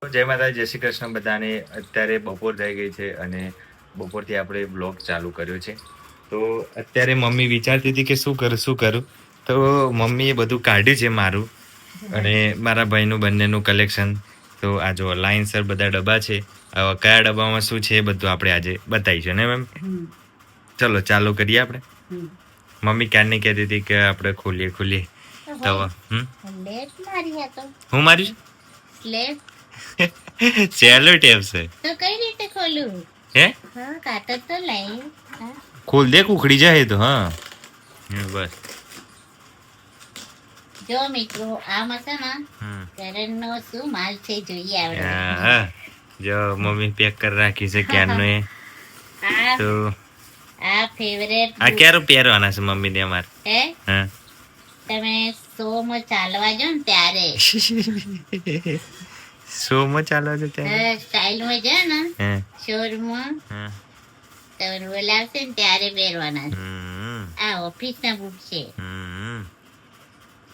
જય માતા, જય શ્રી કૃષ્ણ બધાને. અત્યારે બપોર થઈ ગઈ છે અને બપોરથી આપણે બ્લોગ ચાલુ કર્યો છે. તો અત્યારે મમ્મી વિચારતી હતી કે શું કરું. તો મમ્મીએ બધું કાઢ્યું છે મારું અને મારા ભાઈનું બંનેનું કલેક્શન. તો આ જો લાઇનસર બધા ડબ્બા છે. કયા ડબ્બામાં શું છે એ બધું આપણે આજે બતાવીશું ને મેમ. ચલો ચાલુ કરીએ આપણે. મમ્મી ક્યારની કહેતી હતી કે આપણે ખોલીએ તો હું મારી ચેલો ટેપ છે તો કઈ રીતે ખોલું હે કાતર તો લઈ ખોલ દે ઉખડી જાય તો હા બસ જો મિત્રો આ મસાલા કેરનનો શું માલ છે જોઈએ આપણે. જો મમ્મી પેક કરી રાખી છે ક્યારનો એ તો આ ફેવરેટ આ ક્યારે પહેરવાના છે મમ્મી ને અમાર હે હા તમે શોમાં ચાલવા જો ને ત્યારે શોમાં ચાલવા જો ત્યારે સ્ટાઇલમાં જો ને શોરૂમમાં તમે બોલાવશે ને ત્યારે પહેરવાના આ ઓફિસ ના બુટ છે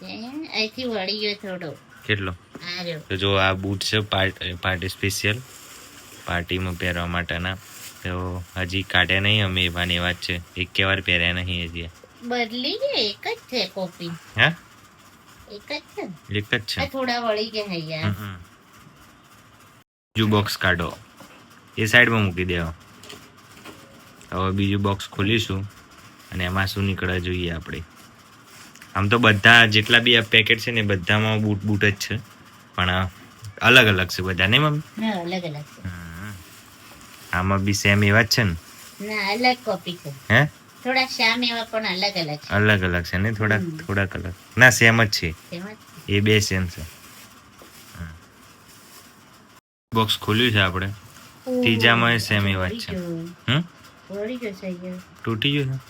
અહીંથી વળી ગયો થોડો કેટલો તો જો આ બૂટ છે પાર્ટી સ્પેશિયલ પાર્ટીમાં પહેરવા માટેના તો હજી કાઢ્યા નહીં અમે એવાની વાત છે એક વાર પહેર્યા નહીં હજી બદલી છે એક જ છે કોપી હા એક જ છે થોડા વળી ગયા યાર બીજું બોક્સ કાઢો એ સાઈડમાં મૂકી દેવો હવે બીજું બોક્સ ખોલીશું અને એમાં શું નીકળે જોઈએ આપણે. આમ તો બધા જેટલા બી આ પેકેટ છે ને બધામાં બૂટ જ છે પણ અલગ અલગ છે બધા ને મમ્મી અલગ અલગ છે. આમાં બી સેમ એવા જ છે ને ના અલગ કોપી છે હે થોડા શ્યામ એવા પણ અલગ અલગ છે ને થોડા અલગ ના સેમ જ છે એ બે સેમ છે. બોક્સ ખોલ્યું છે આપણે ત્રીજામાં સેમ એવા જ છે તૂટી ગયું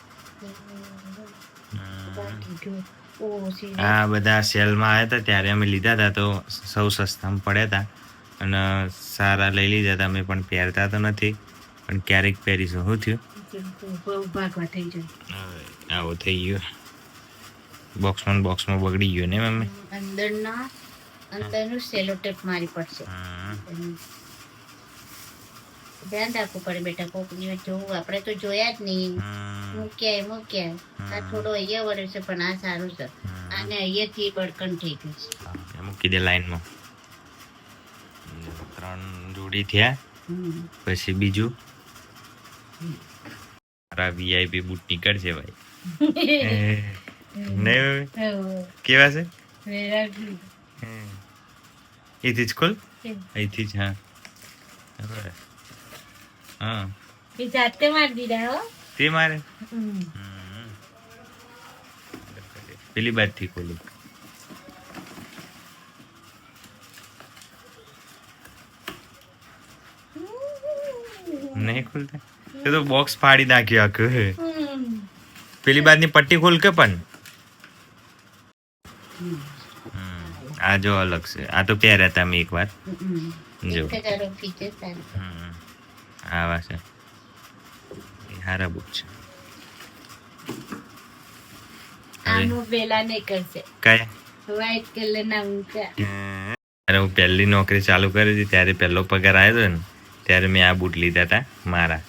છે. આ બધા સેલમાં આવ્યા હતા ત્યારે અમે લીધા હતા તો સૌ સસ્તામાં પડ્યા હતા અને સારા લઈ લીધા હતા. અમે પણ પહેરતા તો નથી પણ ક્યારેક પહેરીશું. શું થયું આવો થઈ ગયો બોક્સમાં બગડી ગયો ને મમ્મી અંદરનું સેલો ટેપ મારી પડશે ધ્યાન રાખવું પડે બેટા કોકની જોવું આપણે તો જોયા જ નહીં મૂક્યા આ થોડો અહીંયા વળે છે પણ આ સારું છે આને અહીંયાથી બળકણ થઈ ગયું છે મૂકી દે લાઈનમાં 3 જોડી થયા પછી બીજું મારા વીઆઈપી બૂટ નીકળશે ભાઈ નહીં કેવા છે અહીંથી જ ખોલ અહીંથી જ હા જાતે મારી દીધા હો તે મારે પેલી બાદ થી ખોલું નહીં ખોલતા તો બોક્સ ફાડી નાખ્યો આખું. પેલી બાદ ની પટ્ટી ખોલ કે પણ આ જો અલગ છે. આ તો પહેર્યા હતા મેં એક વાર જો આવા છે હારા બુક છે. હું પહેલી નોકરી ચાલુ કરી હતી ત્યારે પહેલો પગાર આવ્યો હતો ને ત્યારે મેં આ બૂટ લીધા હતા મારા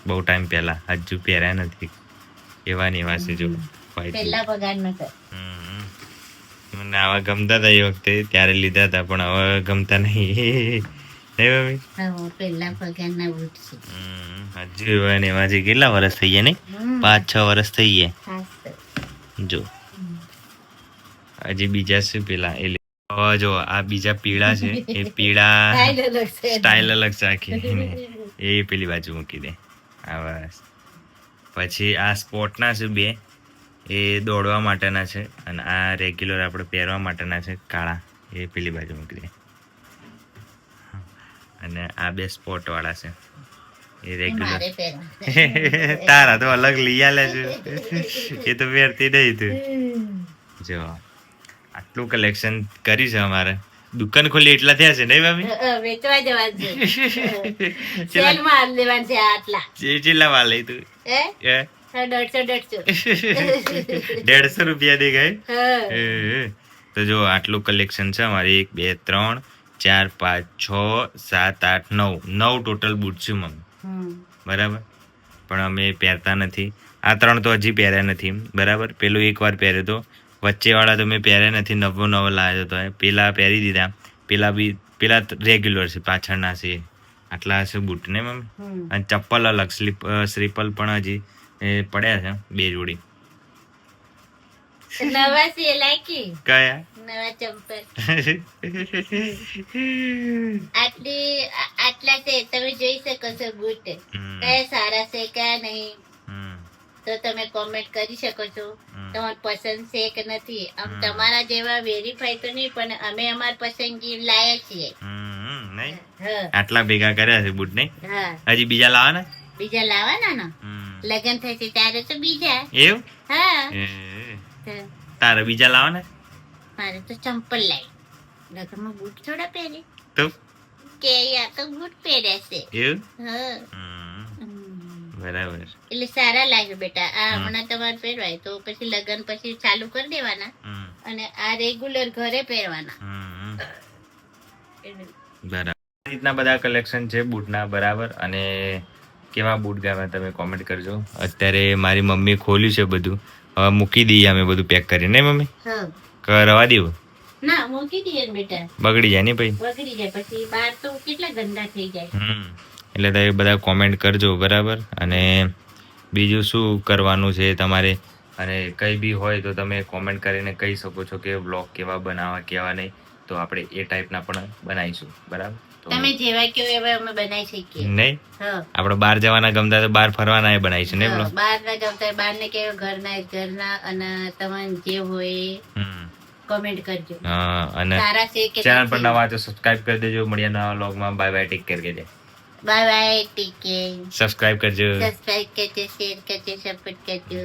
બહુ ટાઈમ પહેલા. હજુ પહેર્યા નથી એવા ને એવા છે જો મને આવા ગમતા હતા એ વખતે ત્યારે લીધા હતા પણ હવે ગમતા નહીં. હજુ એવા ને એવા છે. કેટલા વર્ષ થઈ ગયા ને 5-6 વર્ષ થઈ ગયા જો. હજી બીજા શું પેલા એ જો આ બીજા પીળા છે એ પીળા સ્ટાઇલ અલગ છે આખી એ પેલી બાજુ મૂકી દે. બસ પછી આ સ્પોર્ટના છે 2 એ દોડવા માટેના છે અને આ રેગ્યુલર આપણે પહેરવા માટેના છે કાળા એ પેલી બાજુ મૂકી દે. અને આ 2 સ્પોર્ટ વાળા છે એ રેગ્યુલર તારા તો અલગ લઈ આલે છે એ તો પહેરતી નહીં તું. જો આટલું કલેક્શન કર્યું છે અમારે. દુકાન ખોલી એટલા થયા છે નહીં ભાભી વેચવા જવા છે સેલ માં લેવાનું છે આટલા ચેલા વાળ લઈ તું 150 રૂપિયા દે ગઈ તો જો આટલું કલેક્શન છે અમારે 1 2 3 4 5 6 7 8 9 ટોટલ બૂટ છે મમ્મી, બરાબર. પણ અમે પહેરતા નથી. આ 3 તો હજી પહેર્યા નથી, બરાબર. પેલું એકવાર પહેર્યો તો, વચ્ચેવાળા તો મેં પહેર્યા નથી, નવો લાવ્યો તો પેલા પહેરી દીધા. પેલા રેગ્યુલર છે, પાછળના છે. આટલા હશે બૂટ ને મમ્મી. અને ચપ્પલ અલગ, સ્લીપલ પણ હજી પડ્યા છે 2 જોડી. નવા છે લાઈકી કયા? નવા ચંપલ. આટલા છે, તમે જોઈ શકો છો બૂટ કયા સારા છે કયા નહીં, તો તમે કોમેન્ટ કરી શકો છો. તમારી પસંદ છે કે નથી. આમ તમારા જેવા વેરીફાઈ તો નહીં, પણ અમે અમારી પસંદગી લાયા છીએ. નહીં આટલા ભેગા કર્યા છે બૂટ નહીં. હજી બીજા લાવવાના? બીજા લાવવાના ને, લગન થશે ત્યારે તો બીજા. એવું? હા. તારે બીજા લાવવાના? મારે તો ચંપલ લાવી. લગનમાં બૂટ થોડા પહેરે તો કે યા તો બૂટ પહેર્યા છે. એવું? હા. બરાબર. એટલે સારા લાગે બેટા. આ હમણાં તમારે પહેરવાય તો પછી લગન પછી ચાલુ કરી દેવાના, અને આ રેગ્યુલર ઘરે પહેરવાના. બરાબર. આ રીતના બધા કલેક્શન છે બૂટના, બરાબર. અને કેવા બૂટ ગમે તમે કોમેન્ટ કરજો. અત્યારે મારી મમ્મી ખોલ્યું છે બધું, હવે મૂકી દઈએ અમે બધું પેક કરીને. મમ્મી કરવા દેવું? ના, મૂકી દઈએ બેટા, બગડી જાય ને ભાઈ. બગડી જાય પછી બહાર તો કેટલા ગંદા થઈ જાય. એટલે તમે બધા કોમેન્ટ કરજો, બરાબર. અને બીજું શું કરવાનું છે તમારે, અને કંઈ બી હોય તો તમે કોમેન્ટ કરીને કહી શકો છો કે વ્લોગ કેવા બનાવવા કેવા નહીં, તો આપણે એ ટાઈપના પણ બનાવીશું, બરાબર. તમે જેવા કહો એવા અમે બનાવી શકીએ. નહીં આપણે બહાર જવાના ગમતા તો બહાર ફરવાના એ બનાવીશું ને વ્લોગ. બહાર ના ગમતા બહાર ને કેવા ઘરના, અને તમારે જે હોય કોમેન્ટ કરજો. અને સારા છે કે ચેનલ પર નવા તો સબસ્ક્રાઇબ કરી દેજો. મળીએ નવા વ્લોગમાં. Bye bye, take care. Bye bye, take care. Subscribe કરજો, શેર કરજો, સપોર્ટ કરજો.